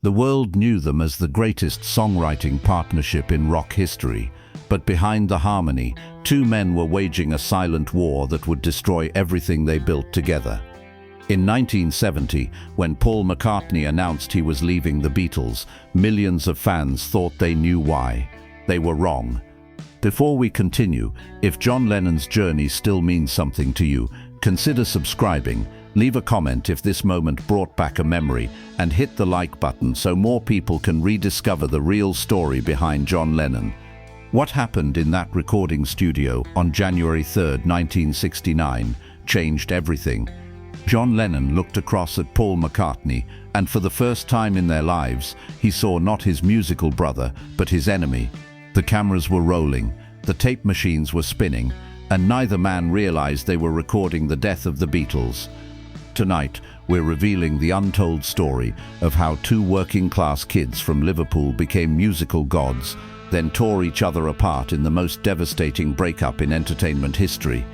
The world knew them as the greatest songwriting partnership in rock history, but behind the harmony, two men were waging a silent war that would destroy everything they built together. In 1970, when Paul McCartney announced he was leaving the Beatles, millions of fans thought they knew why. They were wrong. Before we continue, if John Lennon's journey still means something to you, consider subscribing, leave a comment if this moment brought back a memory, and hit the like button so more people can rediscover the real story behind John Lennon. What happened in that recording studio on January 3, 1969, changed everything. John Lennon looked across at Paul McCartney, and for the first time in their lives, he saw not his musical brother, but his enemy. The cameras were rolling, the tape machines were spinning, and neither man realized they were recording the death of the Beatles. Tonight, we're revealing the untold story of how two working-class kids from Liverpool became musical gods, then tore each other apart in the most devastating breakup in entertainment history.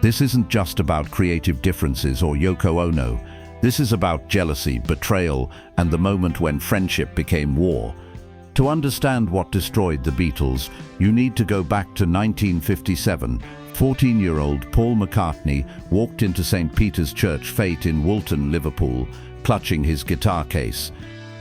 This isn't just about creative differences or Yoko Ono. This is about jealousy, betrayal, and the moment when friendship became war. To understand what destroyed the Beatles, you need to go back to 1957. 14-year-old Paul McCartney walked into St. Peter's Church Fete in Woolton, Liverpool, clutching his guitar case.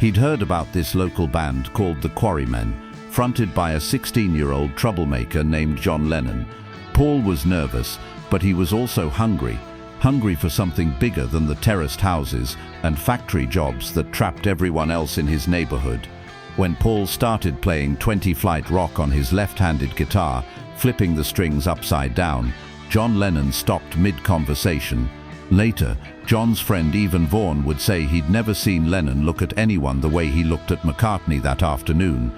He'd heard about this local band called the Quarrymen, fronted by a 16-year-old troublemaker named John Lennon. Paul was nervous, but he was also hungry for something bigger than the terraced houses and factory jobs that trapped everyone else in his neighborhood. When Paul started playing 20-flight rock on his left-handed guitar, flipping the strings upside down, John Lennon stopped mid-conversation. Later, John's friend Evan Vaughan would say he'd never seen Lennon look at anyone the way he looked at McCartney that afternoon.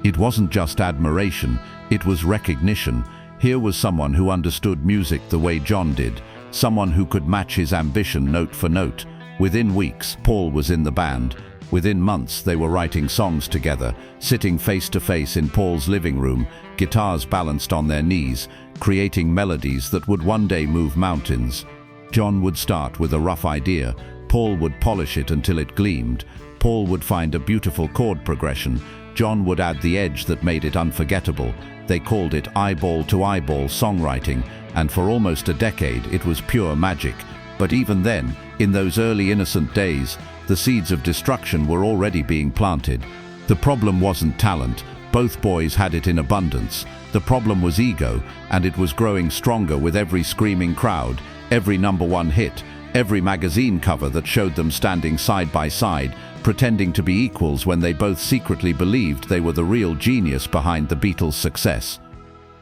It wasn't just admiration, it was recognition. Here was someone who understood music the way John did, someone who could match his ambition note for note. Within weeks, Paul was in the band. Within months, they were writing songs together, sitting face to face in Paul's living room, guitars balanced on their knees, creating melodies that would one day move mountains. John would start with a rough idea. Paul would polish it until it gleamed. Paul would find a beautiful chord progression. John would add the edge that made it unforgettable. They called it eyeball-to-eyeball songwriting, and for almost a decade it was pure magic. But even then, in those early innocent days, the seeds of destruction were already being planted. The problem wasn't talent. Both boys had it in abundance. The problem was ego, and it was growing stronger with every screaming crowd, every #1 hit, every magazine cover that showed them standing side by side, pretending to be equals when they both secretly believed they were the real genius behind the Beatles' success.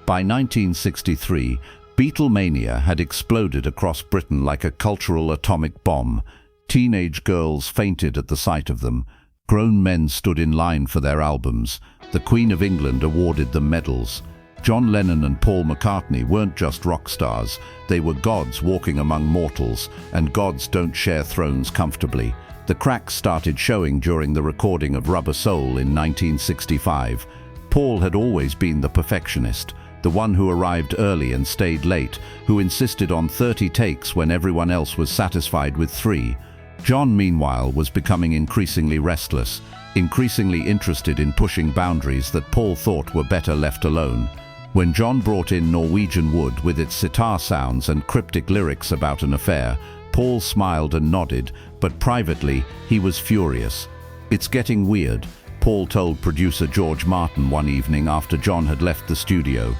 By 1963, Beatlemania had exploded across Britain like a cultural atomic bomb. Teenage girls fainted at the sight of them. Grown men stood in line for their albums. The Queen of England awarded them medals. John Lennon and Paul McCartney weren't just rock stars. They were gods walking among mortals, and gods don't share thrones comfortably. The cracks started showing during the recording of Rubber Soul in 1965. Paul had always been the perfectionist, the one who arrived early and stayed late, who insisted on 30 takes when everyone else was satisfied with 3. John, meanwhile, was becoming increasingly restless, increasingly interested in pushing boundaries that Paul thought were better left alone. When John brought in Norwegian Wood with its sitar sounds and cryptic lyrics about an affair, Paul smiled and nodded, but privately, he was furious. "It's getting weird," Paul told producer George Martin one evening after John had left the studio.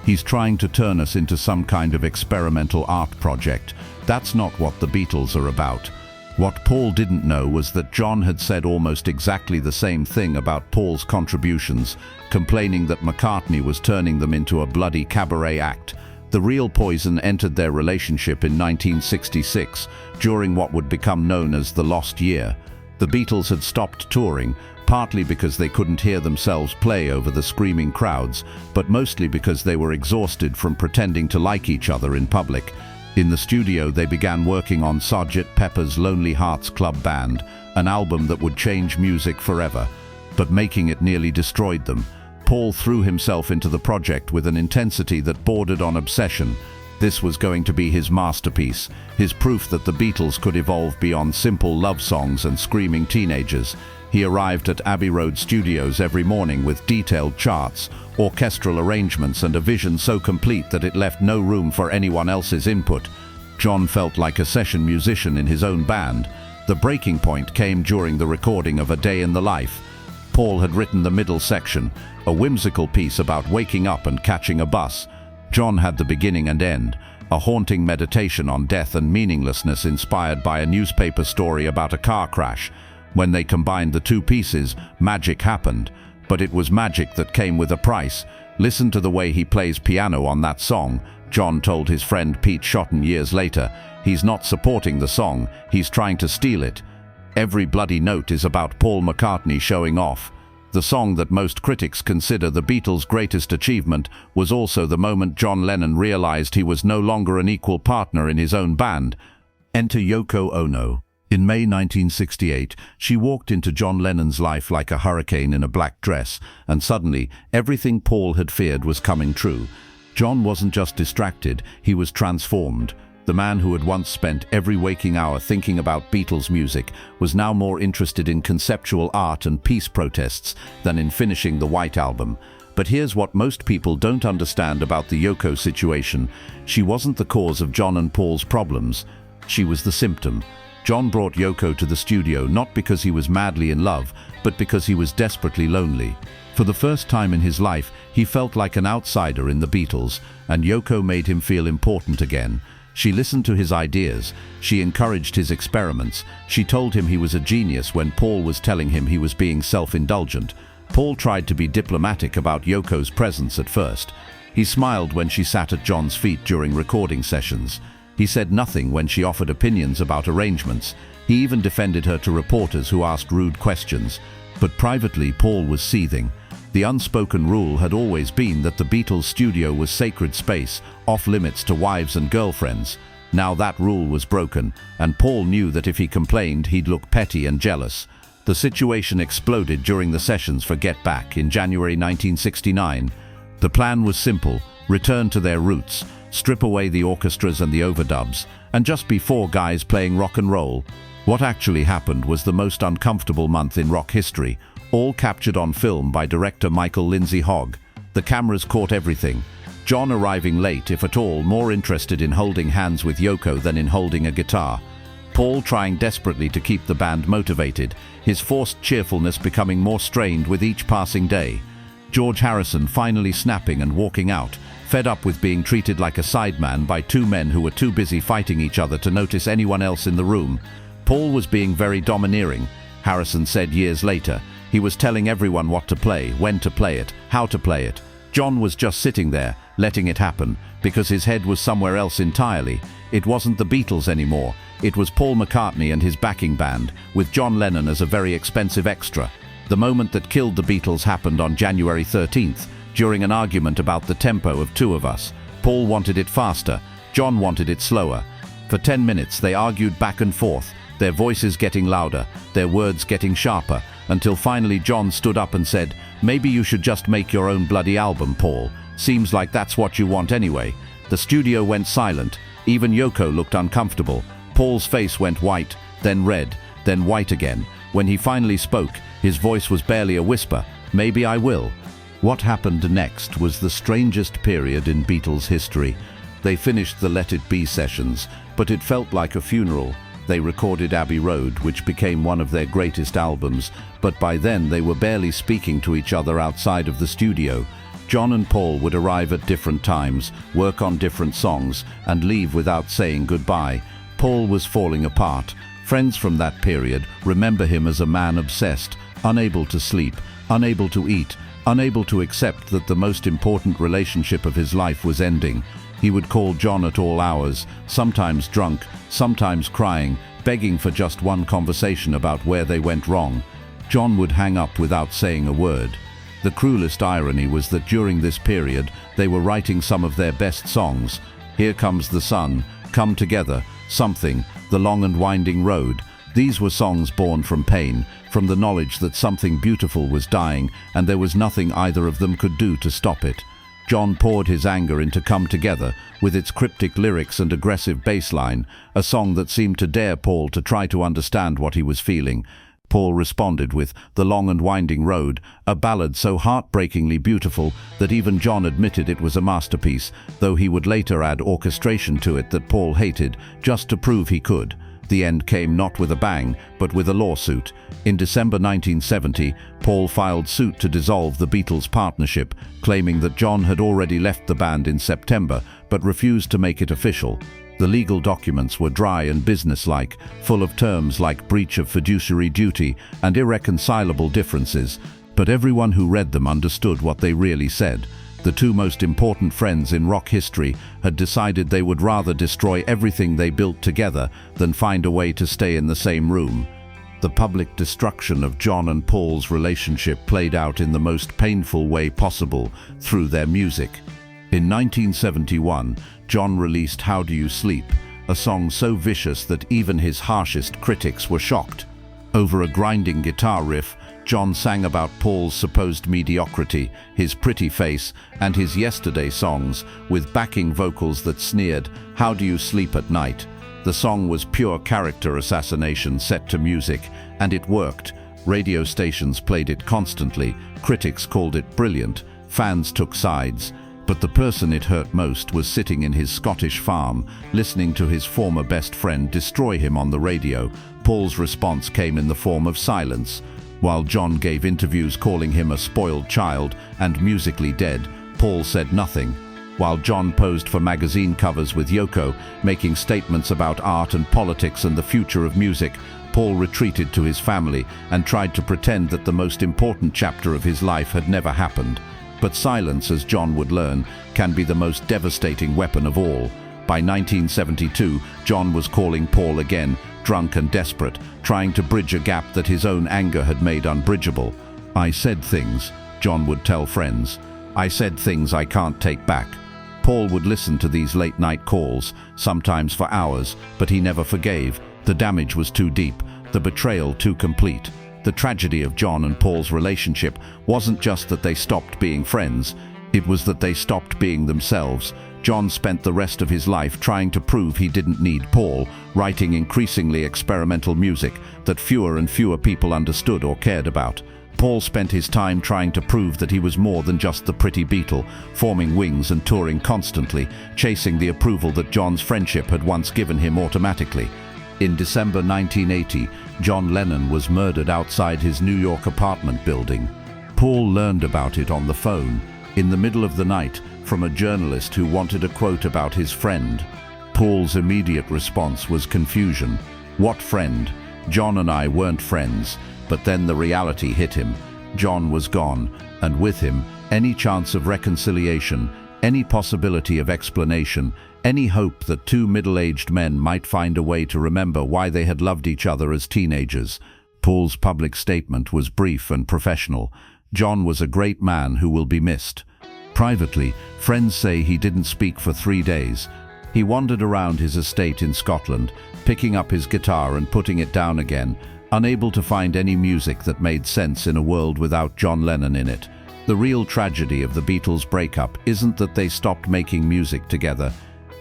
"He's trying to turn us into some kind of experimental art project. That's not what the Beatles are about." What Paul didn't know was that John had said almost exactly the same thing about Paul's contributions, complaining that McCartney was turning them into a bloody cabaret act. The real poison entered their relationship in 1966, during what would become known as the Lost Year. The Beatles had stopped touring, partly because they couldn't hear themselves play over the screaming crowds, but mostly because they were exhausted from pretending to like each other in public. In the studio, they began working on Sgt. Pepper's Lonely Hearts Club Band, an album that would change music forever. But making it nearly destroyed them. Paul threw himself into the project with an intensity that bordered on obsession. This was going to be his masterpiece, his proof that the Beatles could evolve beyond simple love songs and screaming teenagers. He arrived at Abbey Road Studios every morning with detailed charts, orchestral arrangements, and a vision so complete that it left no room for anyone else's input. John felt like a session musician in his own band. The breaking point came during the recording of A Day in the Life. Paul had written the middle section, a whimsical piece about waking up and catching a bus. John had the beginning and end, a haunting meditation on death and meaninglessness inspired by a newspaper story about a car crash. When they combined the two pieces, magic happened. But it was magic that came with a price. Listen to the way he plays piano on that song, John told his friend Pete Shotton years later. He's not supporting the song, he's trying to steal it. Every bloody note is about Paul McCartney showing off. The song that most critics consider the Beatles' greatest achievement was also the moment John Lennon realized he was no longer an equal partner in his own band. Enter Yoko Ono. In May 1968, she walked into John Lennon's life like a hurricane in a black dress, and suddenly, everything Paul had feared was coming true. John wasn't just distracted, he was transformed. The man who had once spent every waking hour thinking about Beatles music was now more interested in conceptual art and peace protests than in finishing the White Album. But here's what most people don't understand about the Yoko situation. She wasn't the cause of John and Paul's problems. She was the symptom. John brought Yoko to the studio not because he was madly in love, but because he was desperately lonely. For the first time in his life, he felt like an outsider in the Beatles, and Yoko made him feel important again. She listened to his ideas, she encouraged his experiments, she told him he was a genius when Paul was telling him he was being self-indulgent. Paul tried to be diplomatic about Yoko's presence at first. He smiled when she sat at John's feet during recording sessions. He said nothing when she offered opinions about arrangements. He even defended her to reporters who asked rude questions. But privately, Paul was seething. The unspoken rule had always been that the Beatles' studio was sacred space, off-limits to wives and girlfriends. Now that rule was broken, and Paul knew that if he complained, he'd look petty and jealous. The situation exploded during the sessions for Get Back in January 1969. The plan was simple: return to their roots, strip away the orchestras and the overdubs, and just be four guys playing rock and roll. What actually happened was the most uncomfortable month in rock history, all captured on film by director Michael Lindsay Hogg. The cameras caught everything. John arriving late, if at all, more interested in holding hands with Yoko than in holding a guitar. Paul trying desperately to keep the band motivated, his forced cheerfulness becoming more strained with each passing day. George Harrison finally snapping and walking out, fed up with being treated like a sideman by two men who were too busy fighting each other to notice anyone else in the room. Paul was being very domineering, Harrison said years later. He was telling everyone what to play, when to play it, how to play it. John was just sitting there, letting it happen, because his head was somewhere else entirely. It wasn't the Beatles anymore. It was Paul McCartney and his backing band, with John Lennon as a very expensive extra. The moment that killed the Beatles happened on January 13th, during an argument about the tempo of Two of Us. Paul wanted it faster, John wanted it slower. For 10 minutes they argued back and forth, their voices getting louder, their words getting sharper, until finally John stood up and said, "Maybe you should just make your own bloody album, Paul. Seems like that's what you want anyway." The studio went silent. Even Yoko looked uncomfortable. Paul's face went white, then red, then white again. When he finally spoke, his voice was barely a whisper. "Maybe I will." What happened next was the strangest period in Beatles history. They finished the Let It Be sessions, but it felt like a funeral. They recorded Abbey Road, which became one of their greatest albums, but by then they were barely speaking to each other outside of the studio. John and Paul would arrive at different times, work on different songs, and leave without saying goodbye. Paul was falling apart. Friends from that period remember him as a man obsessed, unable to sleep, unable to eat, unable to accept that the most important relationship of his life was ending. He would call John at all hours, sometimes drunk, sometimes crying, begging for just one conversation about where they went wrong. John would hang up without saying a word. The cruelest irony was that during this period, they were writing some of their best songs. Here Comes the Sun, Come Together, Something, The Long and Winding Road. These were songs born from pain, from the knowledge that something beautiful was dying, and there was nothing either of them could do to stop it. John poured his anger into Come Together, with its cryptic lyrics and aggressive bass line, a song that seemed to dare Paul to try to understand what he was feeling. Paul responded with The Long and Winding Road, a ballad so heartbreakingly beautiful that even John admitted it was a masterpiece, though he would later add orchestration to it that Paul hated, just to prove he could. The end came not with a bang, but with a lawsuit. In December 1970, Paul filed suit to dissolve the Beatles' partnership, claiming that John had already left the band in September, but refused to make it official. The legal documents were dry and businesslike, full of terms like breach of fiduciary duty and irreconcilable differences, but everyone who read them understood what they really said. The two most important friends in rock history had decided they would rather destroy everything they built together than find a way to stay in the same room. The public destruction of John and Paul's relationship played out in the most painful way possible, through their music. In 1971, John released How Do You Sleep, a song so vicious that even his harshest critics were shocked. Over a grinding guitar riff, John sang about Paul's supposed mediocrity, his pretty face, and his Yesterday songs, with backing vocals that sneered, "How do you sleep at night?" The song was pure character assassination set to music, and it worked. Radio stations played it constantly, critics called it brilliant, fans took sides. But the person it hurt most was sitting in his Scottish farm, listening to his former best friend destroy him on the radio. Paul's response came in the form of silence. While John gave interviews calling him a spoiled child and musically dead, Paul said nothing. While John posed for magazine covers with Yoko, making statements about art and politics and the future of music, Paul retreated to his family and tried to pretend that the most important chapter of his life had never happened. But silence, as John would learn, can be the most devastating weapon of all. By 1972, John was calling Paul again, drunk and desperate, trying to bridge a gap that his own anger had made unbridgeable. "I said things," John would tell friends. "I said things I can't take back." Paul would listen to these late-night calls, sometimes for hours, but he never forgave. The damage was too deep, the betrayal too complete. The tragedy of John and Paul's relationship wasn't just that they stopped being friends, it was that they stopped being themselves. John spent the rest of his life trying to prove he didn't need Paul, writing increasingly experimental music that fewer and fewer people understood or cared about. Paul spent his time trying to prove that he was more than just the pretty Beatle, forming Wings and touring constantly, chasing the approval that John's friendship had once given him automatically. In December 1980, John Lennon was murdered outside his New York apartment building. Paul learned about it on the phone, in the middle of the night, from a journalist who wanted a quote about his friend. Paul's immediate response was confusion. What friend? John and I weren't friends. But then the reality hit him. John was gone, and with him, any chance of reconciliation, any possibility of explanation, any hope that two middle-aged men might find a way to remember why they had loved each other as teenagers. Paul's public statement was brief and professional. John was a great man who will be missed. Privately, friends say he didn't speak for 3 days. He wandered around his estate in Scotland, picking up his guitar and putting it down again, unable to find any music that made sense in a world without John Lennon in it. The real tragedy of the Beatles' breakup isn't that they stopped making music together.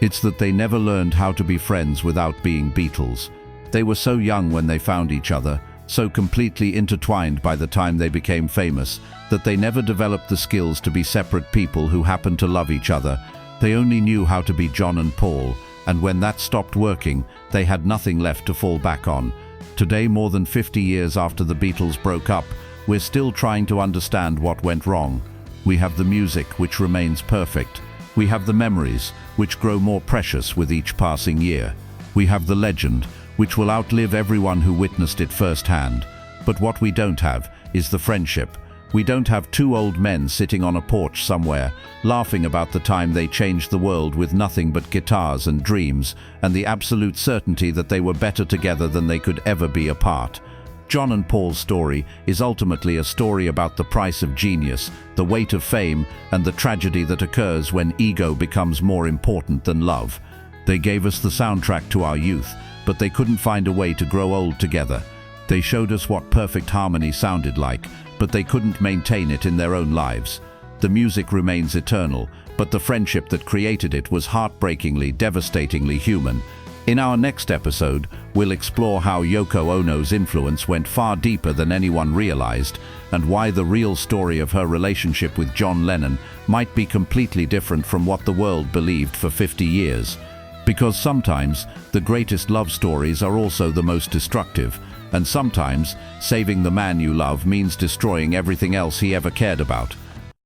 It's that they never learned how to be friends without being Beatles. They were so young when they found each other, so completely intertwined by the time they became famous, that they never developed the skills to be separate people who happened to love each other. They only knew how to be John and Paul, and when that stopped working, they had nothing left to fall back on. Today, more than 50 years after the Beatles broke up, we're still trying to understand what went wrong. We have the music, which remains perfect. We have the memories, which grow more precious with each passing year. We have the legend, which will outlive everyone who witnessed it firsthand. But what we don't have is the friendship. We don't have two old men sitting on a porch somewhere, laughing about the time they changed the world with nothing but guitars and dreams, and the absolute certainty that they were better together than they could ever be apart. John and Paul's story is ultimately a story about the price of genius, the weight of fame, and the tragedy that occurs when ego becomes more important than love. They gave us the soundtrack to our youth, but they couldn't find a way to grow old together. They showed us what perfect harmony sounded like, but they couldn't maintain it in their own lives. The music remains eternal, but the friendship that created it was heartbreakingly, devastatingly human. In our next episode, we'll explore how Yoko Ono's influence went far deeper than anyone realized, and why the real story of her relationship with John Lennon might be completely different from what the world believed for 50 years. Because sometimes, the greatest love stories are also the most destructive, and sometimes, saving the man you love means destroying everything else he ever cared about.